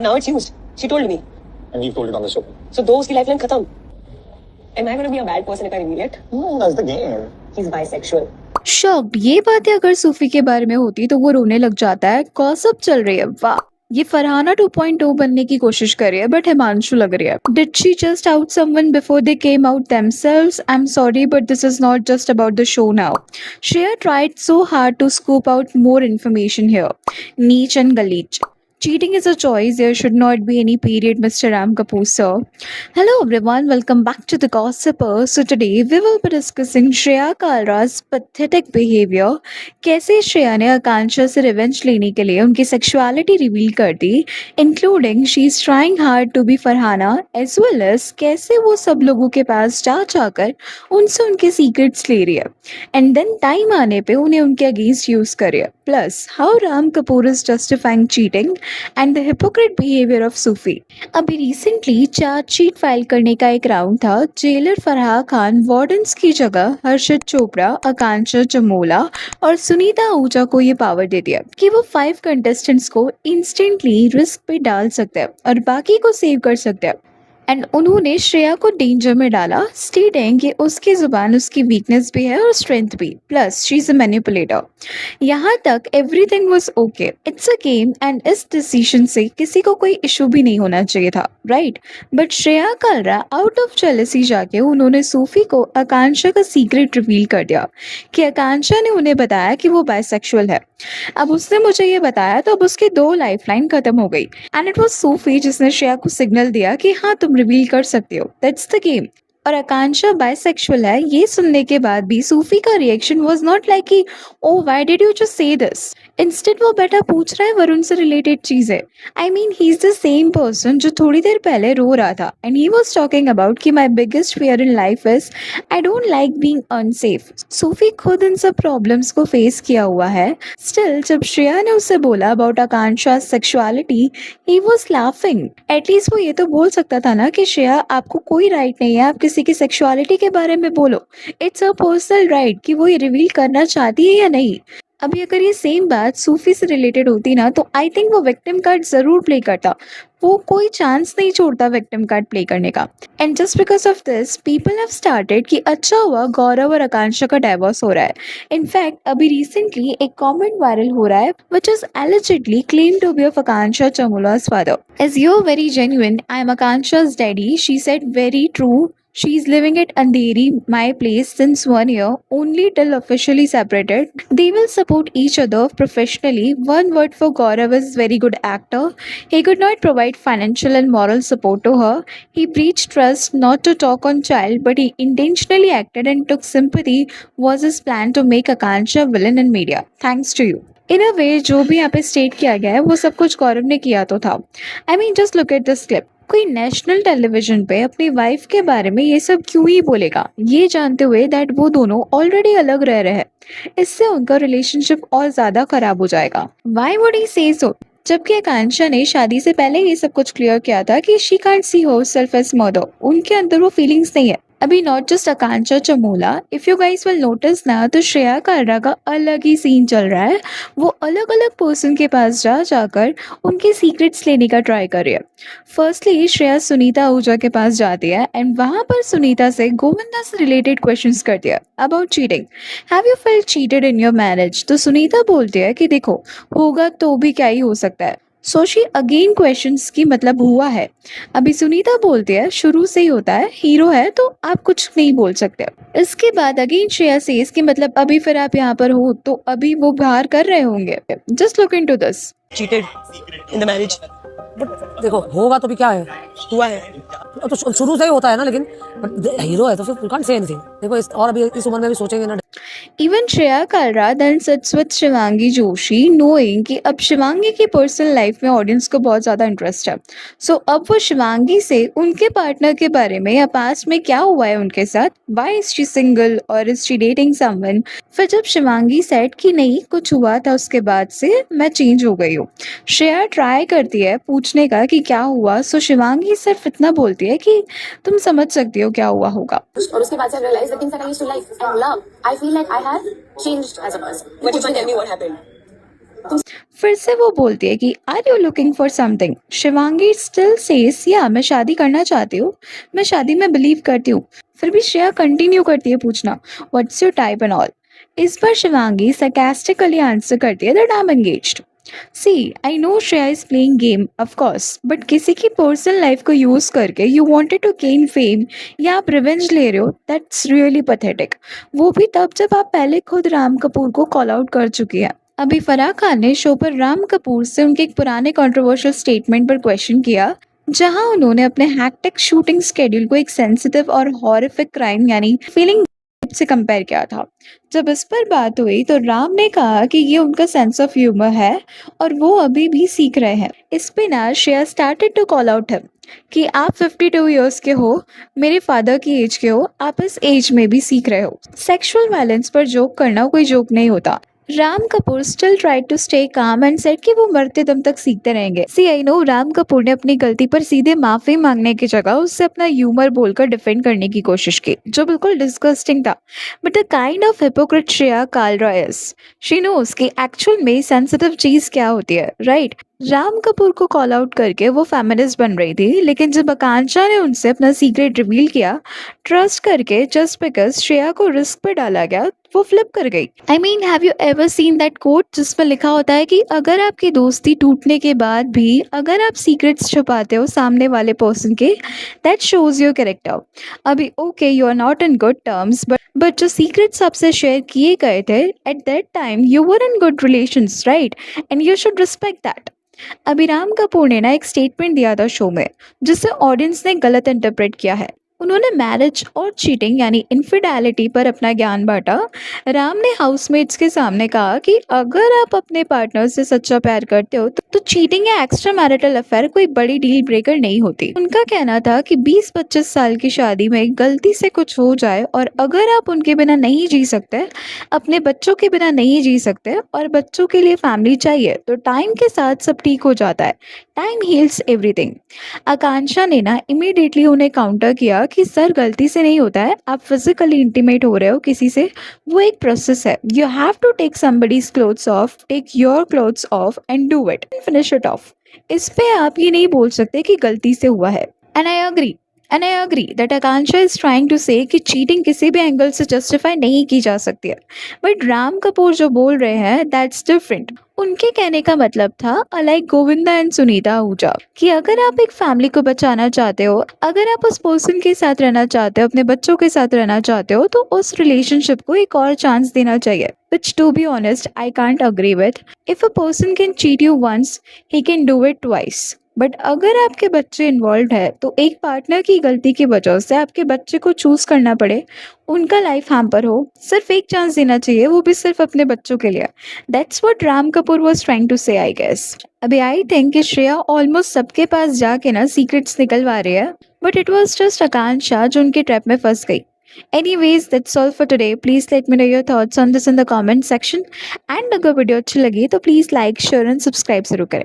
Now it's used. She told me. And you told it on the show. So दो उसकी lifeline खत्म. Am I going to be a bad person if I reveal it? No, that's the game. He's bisexual. Shocked. ये बातें अगर सूफी के बारे में होती तो वो रोने लग जाता है। गॉसिप चल रही है, वाह ये फरहाना 2.0 बनने की कोशिश कर रही है, बट हिमांशु लग रही है। Did she just out someone before they came out themselves? I am sorry but this is not just about the show now. Shreya tried so hard to scoop out more information here. Niche and Galich. Cheating is a choice. There should not be any period, Mr. Ram Kapoor, sir. Hello everyone, welcome back to the Gossiper. So today we will be discussing Shreya Kalra's pathetic behavior. कैसे श्रेया ने आकांक्षा से revenge लेने के लिए उनकी sexuality reveal कर दी, including she is trying hard to be Farhana, as well as कैसे वो सब लोगों के पास जा जाकर उनसे उनके सीक्रेट्स ले रही है एंड देन टाइम आने पे उन्हें उनके अगेंस्ट यूज कर रही है। Plus how Ram Kapoor is justifying cheating and the hypocrite behaviour of Sufi. अभी रिसेंटली चार्जशीट फाइल करने का एक राउंड था। जेलर फराह खान वार्डन्स की जगह हर्षद चोपड़ा, आकांक्षा चमोला और सुनीता आहूजा को ये पावर दे दिया कि वो 5 कंटेस्टेंट्स को इंस्टेंटली रिस्क पे डाल सकते हैं और बाकी को सेव कर सकते हैं। एंड उन्होंने श्रेया को डेंजर में डाला, स्टेटिंग कि उसकी जुबान उसकी वीकनेस भी है और स्ट्रेंथ भी, plus she is a manipulator. यहाँ तक everything was okay, it's a game and इस डिसीजन से किसी को कोई इशू भी नहीं होना चाहिए था, राइट? बट श्रेया कलरा आउट ऑफ जेलसी जाके उन्होंने सूफी को आकांक्षा का सीक्रेट रिवील कर दिया कि आकांक्षा ने उन्हें बताया कि वो बाइसेक्सुअल है। अब उसने मुझे ये बताया तो अब उसकी 2 लाइफलाइन खत्म हो गई एंड इट वाज सूफी जिसने श्रेया को सिग्नल दिया कि हाँ तुम रिवील कर सकते हो, दैट्स द गेम। और आकांक्षा बाइसेक्सुअल है ये सुनने के बाद भी सूफी का रिएक्शन वाज नॉट लाइक कि oh why did you just say this. Instead वो बेटा पूछ रहा है वरुण से रिलेटेड चीजें। I mean he is the same person जो थोड़ी देर पहले रो रहा था and he was talking about कि my biggest fear in life is I don't like being unsafe. Sufi खुद इन सब प्रॉब्लम्स को फेस किया हुआ है। स्टिल जब श्रेया ने उसे बोला about Akanksha sexuality he was laughing. At least वो ये तो बोल सकता था ना कि श्रेया आपको कोई राइट नहीं है आप किसी की सेक्सुअलिटी के बारे में बोलो, इट्स अ पर्सनल राइट कि वो ये रिवील करना चाहती है या नहीं। अभी अगर ये सेम बात सूफी से रिलेटेड होती ना तो आई थिंक वो विक्टिम कार्ड जरूर प्ले करता, वो कोई चांस नहीं छोड़ता विक्टिम कार्ड प्ले करने का। And just because of this people have started कि अच्छा हुआ गौरव और आकांक्षा का डाइवोर्स हो रहा है। इनफैक्ट अभी रिसेंटली एक कमेंट वायरल हो रहा है which is allegedly claimed to be of Akansha Chamola's father. As you're very genuine, I am Akansha's daddy. She said very true. She's living at Andheri, my place, since 1 year, only till officially separated. They will support each other professionally. One word for Gaurav is very good actor. He could not provide financial and moral support to her. He breached trust not to talk on child, but he intentionally acted and took sympathy was his plan to make Akansha villain in media. Thanks to you. इन अ वे जो भी यहाँ पे state किया गया है वो सब कुछ गौरव ने किया तो था। I mean just look at this clip. कोई नेशनल टेलीविजन पे अपनी वाइफ के बारे में ये सब क्यों ही बोलेगा, ये जानते हुए दैट वो दोनों ऑलरेडी अलग रह रहे हैं, इससे उनका रिलेशनशिप और ज्यादा खराब हो जाएगा। व्हाई वुड ही से सो? जबकि आकांक्षा ने शादी से पहले ये सब कुछ क्लियर किया था कि she can't see herself as mother, उनके अंदर वो फीलिंग्स नहीं है। अभी not just Akanksha Chamola, if you guys will notice ना तो श्रेया कालरा का अलग ही सीन चल रहा है। वो अलग अलग पर्सन के पास जा जाकर उनके सीक्रेट्स लेने का ट्राई कर रही है। फर्स्टली श्रेया सुनीता आहूजा के पास जाती है एंड वहां पर सुनीता से गोविंदा से रिलेटेड क्वेश्चंस करती है about cheating. Have you felt cheated in your marriage? तो सुनीता बोलती है कि देखो होगा तो भी क्या ही हो सकता है। सो शी अगेन क्वेश्चंस की मतलब हुआ है। अभी सुनीता बोलती है शुरू से ही होता है, हीरो है तो आप कुछ नहीं बोल सकते। इसके बाद अगेन श्रेया सेज कि मतलब अभी फिर आप यहाँ पर हो तो अभी वो बाहर कर रहे होंगे। Just look into this. Cheated in the marriage. But देखो होगा तो भी क्या है, हुआ है। तो शुरू से ही होता है ना, लेकिन हीरो है तो फिर यू कांट से एनीथिंग। देखो और अभी इस उम्र में भी सोचेंगे ना। Even Shreya Kalra then sits with Shivangi Joshi knowing कि अब शिवांगी की पर्सनल लाइफ में ऑडियंस को बहुत ज़्यादा इंटरेस्ट है। सो अब वो शिवांगी से उनके पार्टनर के बारे में या पास्ट में क्या हुआ है उनके साथ, वाई इज शी सिंगल और इज शी डेटिंग समवन। फिर जब शिवांगी सेड कि नहीं कुछ हुआ था उसके बाद से मैं चेंज हो गई हूँ, श्रेया ट्राई करती है पूछने का कि क्या हुआ। सो शिवांगी सिर्फ इतना बोलती है कि तुम समझ सकती हो क्या हुआ होगा। और उसके बाद से I realized the things that I used to like and love. I feel like I have changed as a person. But you can't tell me what happened. फिर से वो बोलती है कि are you looking for something? Shivangi still says या मैं शादी करना चाहती हूँ, मैं शादी में बिलीव करती हूँ। फिर भी श्रेया कंटिन्यू करती है पूछना what's your type and all. इस बार शिवांगी sarcastically आंसर करती है that I am engaged. See I know Shreya is playing game of course, but किसी की पर्सनल लाइफ को यूज करके you wanted to gain fame या आप रिवेंज ले रहे हो, दैट्स रियली पैथेटिक। वो भी तब जब आप पहले खुद राम कपूर को कॉल आउट कर चुकी है। अभी फराह खान ने शो पर राम कपूर से उनके एक पुराने कंट्रोवर्शियल स्टेटमेंट पर क्वेश्चन किया, जहां उन्होंने अपने हैक्टिक शूटिंग स्केड्यूल को एक सेंसिटिव और हॉरिफिक क्राइम यानी फीलिंग से कंपेयर किया था। जब इस पर बात हुई तो राम ने कहा कि ये उनका सेंस ऑफ ह्यूमर है और वो अभी भी सीख रहे हैं। इस पे ना Shreya started to call out him कि आप 52 इयर्स के हो, मेरे फादर की एज के हो, आप इस एज में भी सीख रहे हो। सेक्सुअल वायलेंस पर जोक करना कोई जोक नहीं होता। Ram Kapoor still tried to stay calm and said कि वो मरते दम तक सीखते रहेंगे। See I know Ram Kapoor ने अपनी गलती पर सीधे माफी मांगने की जगह उससे अपना ह्यूमर बोलकर डिफेंड करने की कोशिश की, जो बिल्कुल डिस्गस्टिंग था। But the kind of hypocrite Shreya Kalra is, she nose कि एक्चुअल में सेंसिटिव चीज क्या होती है, राइट? राम कपूर को कॉल आउट करके वो फेमिनिस्ट बन रही थी, लेकिन जब आकांक्षा ने उनसे अपना सीक्रेट रिवील किया ट्रस्ट करके, जस्ट बिकॉज श्रेया को रिस्क पे डाला गया, वो फ्लिप कर गई। I mean have you ever seen that quote जिस पर लिखा होता है कि अगर आपकी दोस्ती टूटने के बाद भी अगर आप सीक्रेट्स छुपाते हो सामने वाले पर्सन के, दैट शोज योर कैरेक्टर। अभी okay you are not in good terms, but जो सीक्रेट्स आपसे शेयर किए गए थे at that time you were in good relations, right? And you should respect that. अभी राम कपूर ने ना एक स्टेटमेंट दिया था शो में, जिसे ऑडियंस ने गलत इंटरप्रेट किया है। उन्होंने मैरिज और चीटिंग यानी इनफिडेलिटी पर अपना ज्ञान बांटा। राम ने हाउसमेट्स के सामने कहा कि अगर आप अपने पार्टनर से सच्चा प्यार करते हो तो चीटिंग या एक्स्ट्रा मैरिटल अफेयर कोई बड़ी डील ब्रेकर नहीं होती। उनका कहना था कि 20-25 साल की शादी में गलती से कुछ हो जाए और अगर आप उनके बिना नहीं जी सकते, अपने बच्चों के बिना नहीं जी सकते और बच्चों के लिए फैमिली चाहिए, तो टाइम के साथ सब ठीक हो जाता है। Time heals everything. आकांक्षा ने ना इमीडिएटली उन्हें काउंटर किया कि सर गलती से नहीं होता है, आप फिजिकली इंटीमेट हो रहे हो किसी से, वो एक प्रोसेस है। You have to take somebody's clothes off, take your clothes off and do it and finish it off. इस पे आप ये नहीं बोल सकते कि गलती से हुआ है। And I agree that Akanksha is trying to say कि चीटिंग किसी भी एंगल से जस्टिफाई नहीं की जा सकती है, बट राम कपूर जो बोल रहे हैं दैट्स डिफरेंट। उनके कहने का मतलब था अलाइक गोविंदा एंड सुनीता आहूजा कि अगर आप एक फैमिली को बचाना चाहते हो, अगर आप उस पर्सन के साथ रहना चाहते हो, अपने बच्चों के साथ रहना चाहते हो, तो उस रिलेशनशिप को एक और चांस देना चाहिए, which to be honest I can't agree with. If a person can cheat you once, he can do it twice. But अगर आपके बच्चे इन्वॉल्व है तो एक पार्टनर की गलती की वजह से आपके बच्चे को चूज करना पड़े, उनका लाइफ हैम्पर हो, सिर्फ एक चांस देना चाहिए, वो भी सिर्फ अपने बच्चों के लिए। That's what Ram Kapoor was trying to say I guess. अभी आई थिंक कि श्रेया ऑलमोस्ट सबके पास जाके ना सीक्रेट्स निकलवा रही है, बट इट वाज जस्ट आकांक्षा जो उनके ट्रैप में फंस गई। Anyways, that's all for today. Please let me know your thoughts on this in the comment section. And अगर वीडियो अच्छी लगी तो please like, share and subscribe जरूर करें।